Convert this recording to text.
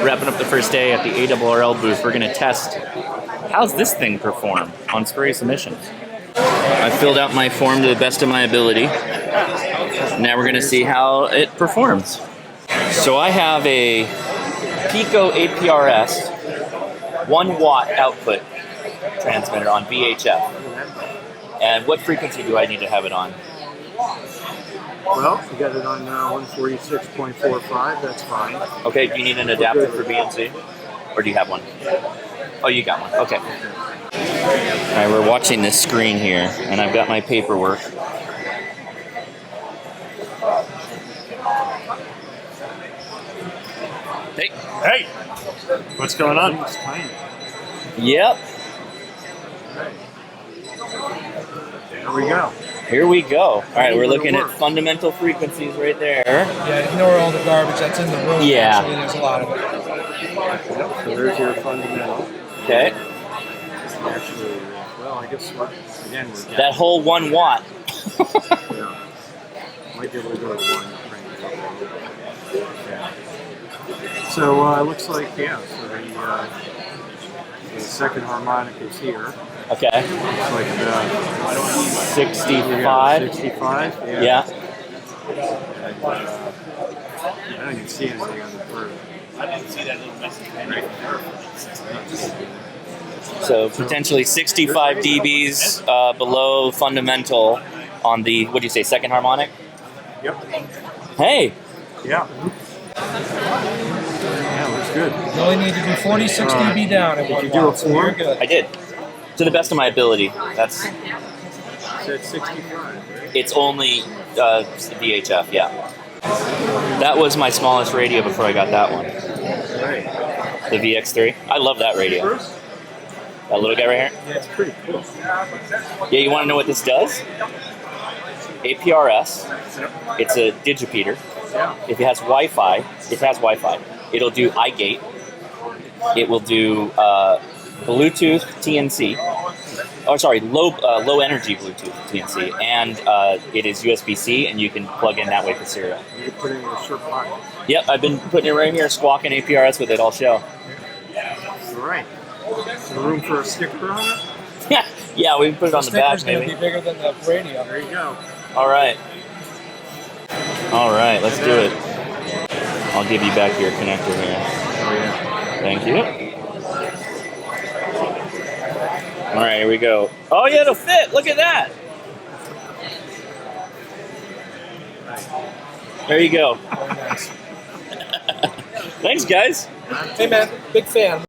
wrapping up the first day at the ARRL booth. We're going to test how's this thing perform on spurious emissions. I filled out my form to the best of my ability. Now we're going to see how it performs. So I have a PicoAPRS 1 watt output transmitter on VHF. And what frequency do I need to have it on? Well, you got it on 146.45, that's fine. Okay, do you need an adapter for BNC? Or do you have one? Oh, you got one, okay. All right, we're watching this screen here, and I've got my paperwork. Hey. Hey! What's going on? Yep. There we go. Here we go. All right, we're looking at fundamental frequencies right there. Yeah, ignore all the garbage that's in the room. Yeah. Actually, there's a lot of it. So there's your fundamental. Okay. Actually, well, I guess we're getting That whole 1 watt. yeah. Might be able to go to 1. Yeah. So it looks like, yeah, so the second harmonic is here. Okay. Looks like 65. 65, yeah. Yeah. And, I don't even see anything on the curve. I didn't see that little message. So potentially 65 dBs below fundamental on the, what do you say, second harmonic? Yep. Hey. Yeah. Yeah, looks good. You only need to do 46 dB down at 1 you do a watt, so you're form? good. I did. To the best of my ability. That's. Said 65, right? It's only VHF, yeah. That was my smallest radio before I got that one. Right. The VX3. I love that radio. That little guy right here. Yeah, it's pretty cool. Yeah, you want to know what this does? APRS. It's a digipeater. Yeah. If it has Wi-Fi, it'll do iGate. It will do Bluetooth TNC. Oh, sorry, low energy Bluetooth TNC, and it is USB-C, and you can plug in that way for serial. You can put it in your shirt pocket. Yep, I've been putting it right here, squawking APRS with it all show. All right. So room for a sticker on it? Yeah, we can put it on the back, sticker's going to maybe. be bigger than the radio. There you go. All right. All right, let's do it. I'll give you back your connector here. Oh, yeah. Thank you. All right, here we go. Oh, yeah, it'll fit. Look at that. There you go. Very nice. Thanks, guys. Hey, man, big fan.